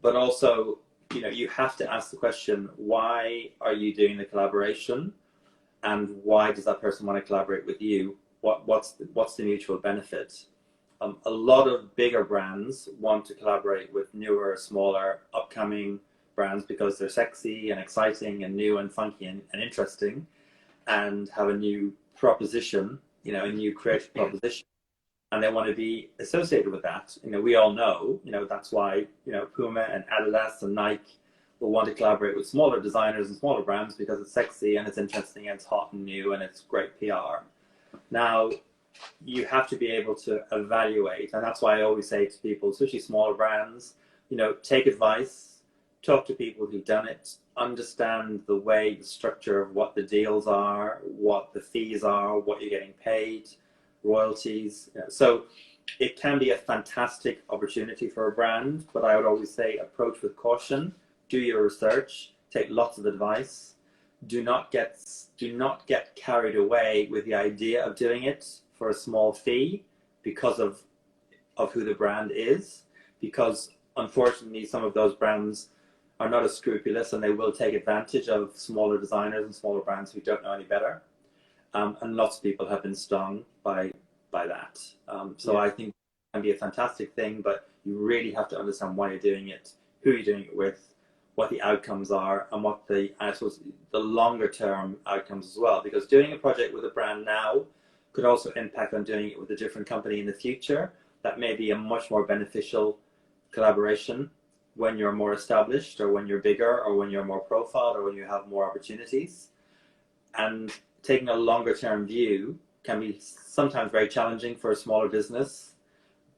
But also, you have to ask the question, why are you doing the collaboration? And why does that person want to collaborate with you? What's the mutual benefit? A lot of bigger brands want to collaborate with newer, smaller, upcoming brands because they're sexy and exciting and new and funky and interesting, and have a new proposition, you know, a new creative proposition, and they want to be associated with that. You know, we all know, you know, that's why, you know, Puma and Adidas and Nike will want to collaborate with smaller designers and smaller brands because it's sexy and it's interesting and it's hot and new and it's great PR. Now, you have to be able to evaluate, and that's why I always say to people, especially smaller brands, you know, take advice, talk to people who've done it, understand the way, the structure of what the deals are, what the fees are, what you're getting paid, royalties. You know, so it can be a fantastic opportunity for a brand, but I would always say approach with caution, do your research, take lots of advice. Do not get carried away with the idea of doing it for a small fee because of who the brand is, because unfortunately some of those brands are not as scrupulous and they will take advantage of smaller designers and smaller brands who don't know any better. And lots of people have been stung by that. So yeah. I think it can be a fantastic thing, but you really have to understand why you're doing it, who you're doing it with, what the outcomes are, and what the longer term outcomes as well. Because doing a project with a brand now could also impact on doing it with a different company in the future. That may be a much more beneficial collaboration when you're more established, or when you're bigger, or when you're more profiled, or when you have more opportunities. And taking a longer term view can be sometimes very challenging for a smaller business.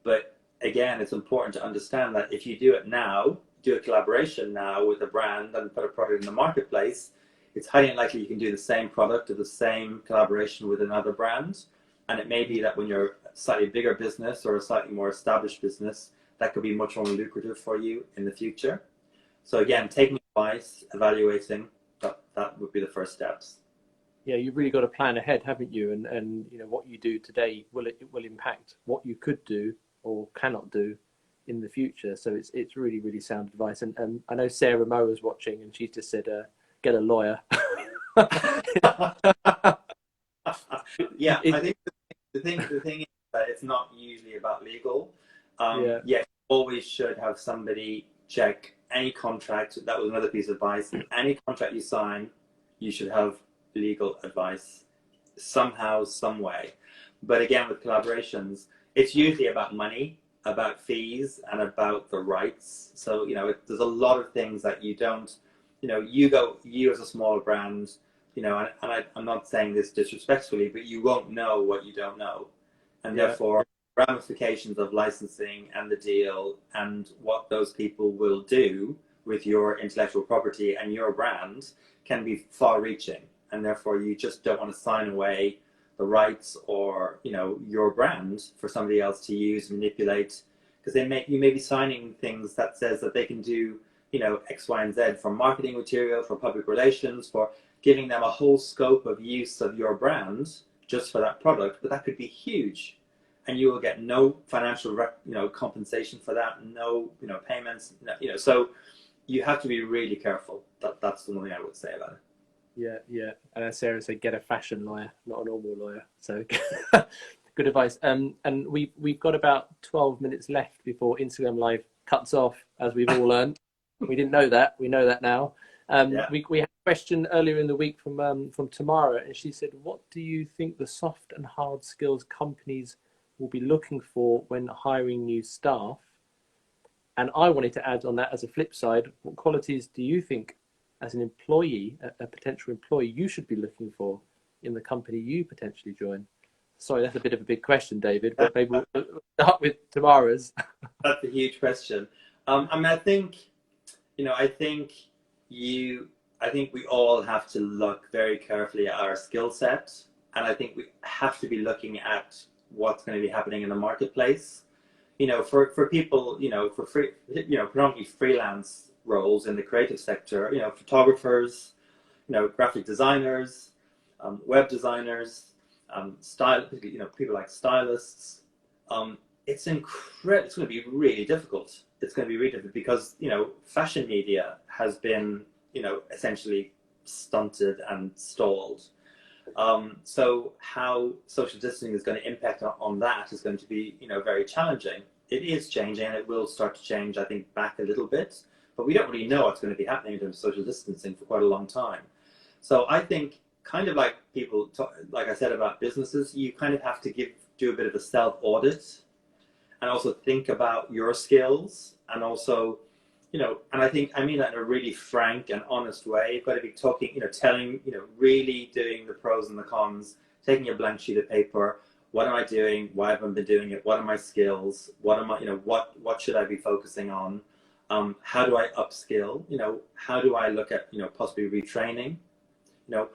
But again, it's important to understand that if you do it now, do a collaboration now with a brand and put a product in the marketplace, it's highly unlikely you can do the same product or the same collaboration with another brand. And it may be that when you're a slightly bigger business or a slightly more established business, that could be much more lucrative for you in the future. So again, taking advice, evaluating, that would be the first steps. Yeah, you've really got to plan ahead, haven't you? And you know, what you do today will impact what you could do or cannot do in the future. So it's really, really sound advice. And I know Sarah Moe is watching, and she just said, get a lawyer. Yeah, I think the thing is that it's not usually about legal. Yeah, you always should have somebody check any contract. That was another piece of advice. Any contract you sign, you should have legal advice somehow, some way. But again, with collaborations, it's usually about money, about fees, and about the rights. So, you know, there's a lot of things that you don't, you know, you as a smaller brand, you know, and I'm not saying this disrespectfully, but you won't know what you don't know. And therefore, ramifications of licensing and the deal and what those people will do with your intellectual property and your brand can be far reaching. And therefore, you just don't want to sign away the rights or, you know, your brand for somebody else to use, manipulate, because you may be signing things that says that they can do, you know, X, Y, and Z for marketing material, for public relations, for giving them a whole scope of use of your brand just for that product. But that could be huge, and you will get no financial, you know, compensation for that, no, you know, payments, you know. So you have to be really careful. That's the only thing I would say about it. Yeah. And as Sarah said, get a fashion lawyer, not a normal lawyer. So good advice. And we've got about 12 minutes left before Instagram Live cuts off, as we've all learned. We didn't know that. We know that now. We had a question earlier in the week from Tamara, and she said, what do you think the soft and hard skills companies will be looking for when hiring new staff? And I wanted to add on that as a flip side, what qualities do you think as an employee, a potential employee, you should be looking for in the company you potentially join? Sorry, that's a bit of a big question, David, but maybe we'll start with Tamara's. That's a huge question. I mean, I think we all have to look very carefully at our skill set, and I think we have to be looking at what's going to be happening in the marketplace. You know, for people, you know, for free, you know, predominantly freelance roles in the creative sector, you know, photographers, you know, graphic designers, web designers, you know, people like stylists. It's incredible. It's going to be really difficult. It's going to be really difficult because, you know, fashion media has been, you know, essentially stunted and stalled. So how social distancing is going to impact on that is going to be, you know, very challenging. It is changing, and it will start to change, I think, back a little bit. but we don't really know what's going to be happening in terms of social distancing for quite a long time. So I think, kind of like people talk, like I said about businesses, you kind of have to do a bit of a self-audit and also think about your skills, and also, you know, and I think I mean that in a really frank and honest way. You've got to be talking, you know, telling, you know, really doing the pros and the cons, taking a blank sheet of paper. What am I doing? Why have I been doing it? What are my skills? What am I, you know, what should I be focusing on? How do I upskill? You know, how do I look at, you know, possibly retraining? You know,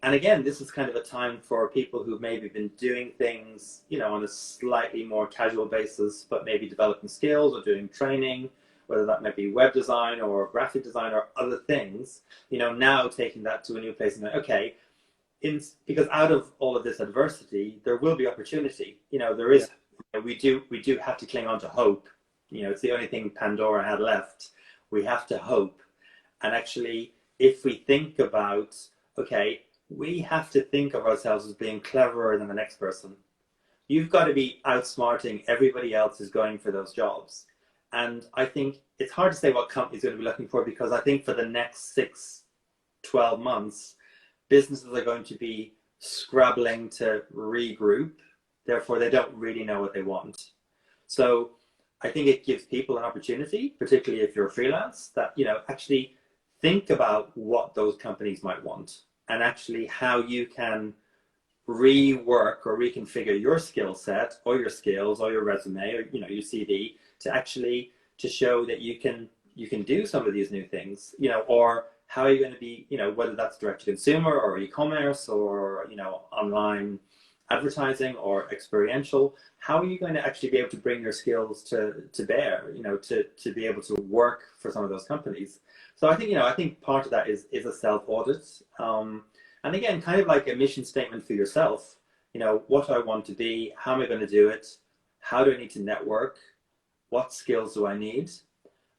and again, this is kind of a time for people who've maybe been doing things, you know, on a slightly more casual basis, but maybe developing skills or doing training, whether that might be web design or graphic design or other things, you know, now taking that to a new place and like, okay, because out of all of this adversity, there will be opportunity. You know, there is, you know, we do have to cling on to hope. You know, it's the only thing Pandora had left. We have to hope. And actually, if we think about, okay, we have to think of ourselves as being cleverer than the next person. You've got to be outsmarting everybody else who's going for those jobs. And I think it's hard to say what companies are going to be looking for, because I think for the next 6-12 months, businesses are going to be scrabbling to regroup. Therefore, they don't really know what they want. So I think it gives people an opportunity, particularly if you're freelance, that, you know, actually think about what those companies might want, and actually how you can rework or reconfigure your skill set or your skills or your resume or, you know, your CV to show that you can do some of these new things, you know, or how are you going to be, you know, whether that's direct to consumer or e-commerce or, you know, online advertising or experiential, how are you going to actually be able to bring your skills to bear, you know, to be able to work for some of those companies. So I think, you know, I think part of that is a self-audit. And again, kind of like a mission statement for yourself, you know, what do I want to be? How am I going to do it? How do I need to network? What skills do I need?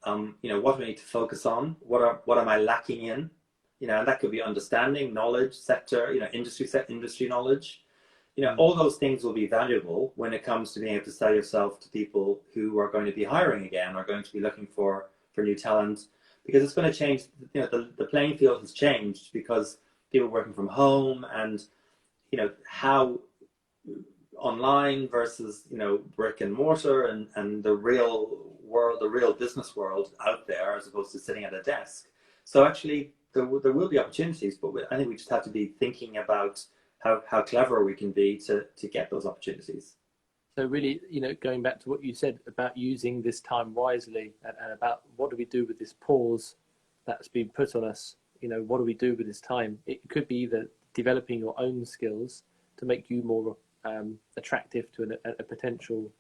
You know, what do I need to focus on? What am I lacking in? You know, and that could be understanding, knowledge, sector, you know, industry knowledge. You know, all those things will be valuable when it comes to being able to sell yourself to people who are going to be hiring again, or going to be looking for new talent, because it's going to change. You know, the playing field has changed because people are working from home, and, you know, how online versus, you know, brick and mortar, and the real world, the real business world out there, as opposed to sitting at a desk. So actually there will be opportunities, but I think we just have to be thinking about how clever we can be to get those opportunities. So really, you know, going back to what you said about using this time wisely, and about what do we do with this pause that's been put on us, you know, what do we do with this time? It could be either developing your own skills to make you more attractive to a potential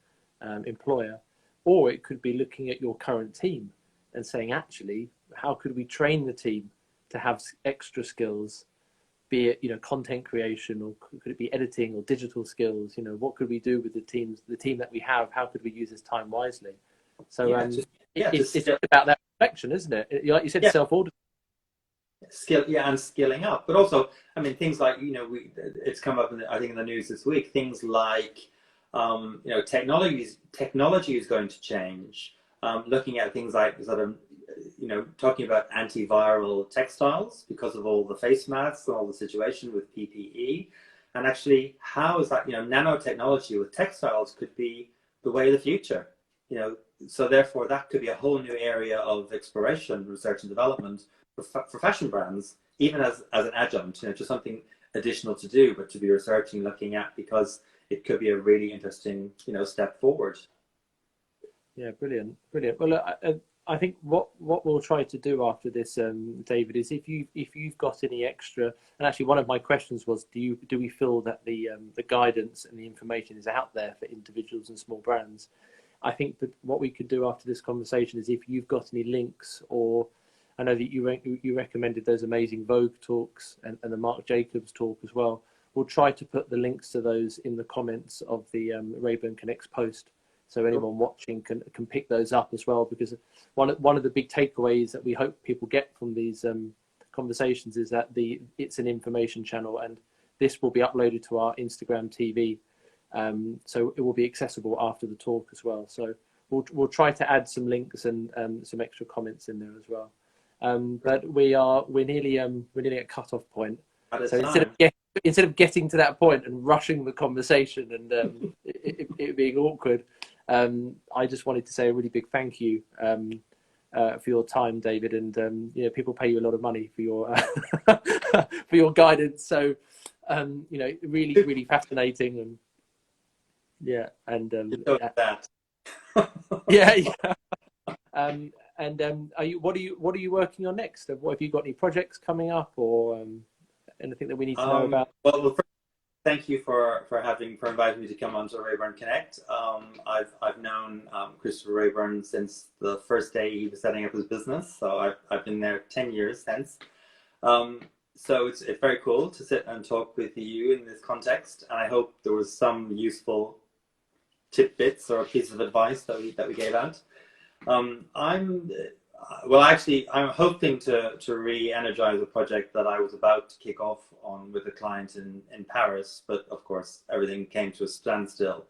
employer, or it could be looking at your current team and saying, actually, how could we train the team to have extra skills, be it, you know, content creation, or could it be editing or digital skills? You know, what could we do with the team that we have? How could we use this time wisely? So it's about that reflection, isn't it? Like you said, self-audit. And skilling up, but also, I mean, things like, you know, it's come up I think in the news this week, things like, you know, technology is going to change. Looking at things like sort of, you know, talking about antiviral textiles because of all the face masks and all the situation with PPE, and actually how is that, you know, nanotechnology with textiles could be the way of the future, you know. So therefore that could be a whole new area of exploration, research and development for fashion brands, even as an adjunct, you know, just something additional to do, but to be researching, looking at, because it could be a really interesting, you know, step forward. Yeah, brilliant. Well, I think what we'll try to do after this, David, is if you've got any extra, and actually one of my questions was, do we feel that the guidance and the information is out there for individuals and small brands? I think that what we could do after this conversation is, if you've got any links, or I know that you recommended those amazing Vogue talks and the Marc Jacobs talk as well. We'll try to put the links to those in the comments of the RÆBURN Connects post, so anyone watching can pick those up as well. Because one of the big takeaways that we hope people get from these conversations is that it's an information channel, and this will be uploaded to our Instagram TV, so it will be accessible after the talk as well. So we'll try to add some links and some extra comments in there as well. But we're nearly at cut-off point. So instead of getting to that point and rushing the conversation and it being awkward, I just wanted to say a really big thank you for your time, David. And people pay you a lot of money for your for your guidance. So really fascinating and that. What are you working on next? What have you got? Any projects coming up or anything that we need to know about? Well, first, thank you for inviting me to come on to RÆBURN Connect. I've known Christopher Rayburn since the first day he was setting up his business, so I've been there 10 years since. So it's very cool to sit and talk with you in this context, and I hope there was some useful tidbits or pieces of advice that we gave out. I'm hoping to re-energize a project that I was about to kick off on with a client in Paris, but of course everything came to a standstill.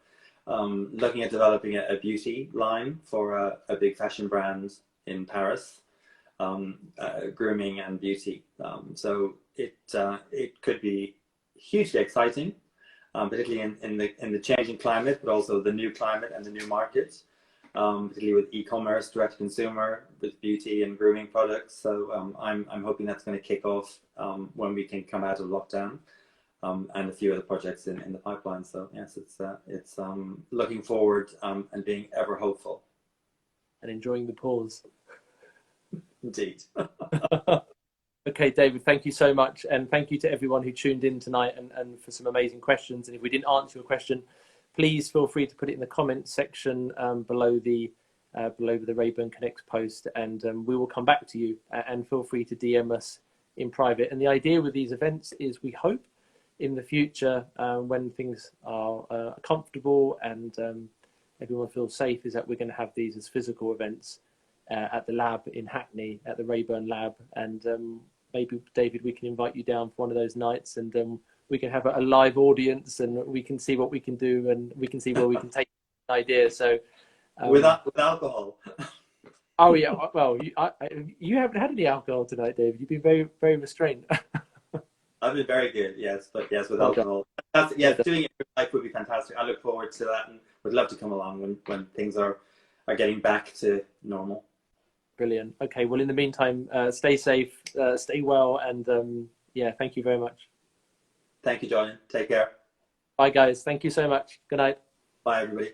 Looking at developing a beauty line for a big fashion brand in Paris, grooming and beauty. So it could be hugely exciting, particularly in the changing climate, but also the new climate and the new market. Particularly with e-commerce, direct to consumer, with beauty and grooming products. So I'm hoping that's going to kick off when we can come out of lockdown, and a few other projects in the pipeline. So yes, it's looking forward and being ever hopeful. And enjoying the pause. Indeed. Okay, David, thank you so much. And thank you to everyone who tuned in tonight and for some amazing questions. And if we didn't answer your question, please feel free to put it in the comments section below the RÆBURN Connects post, and we will come back to you. And feel free to DM us in private. And the idea with these events is we hope in the future, when things are comfortable and everyone feels safe, is that we're going to have these as physical events at the lab in Hackney, at the RÆBURN lab. And maybe, David, we can invite you down for one of those nights, and we can have a live audience, and we can see what we can do, and we can see where we can take the idea. So with alcohol. Oh yeah, well, you haven't had any alcohol tonight, David. You've been very, very restrained. I've been very good, yes, but yes, with alcohol. Doing it in life would be fantastic. I look forward to that, and would love to come along when things are getting back to normal. Brilliant. Okay, well, in the meantime, stay safe, stay well, and thank you very much. Thank you, Jolyon. Take care. Bye, guys. Thank you so much. Good night. Bye, everybody.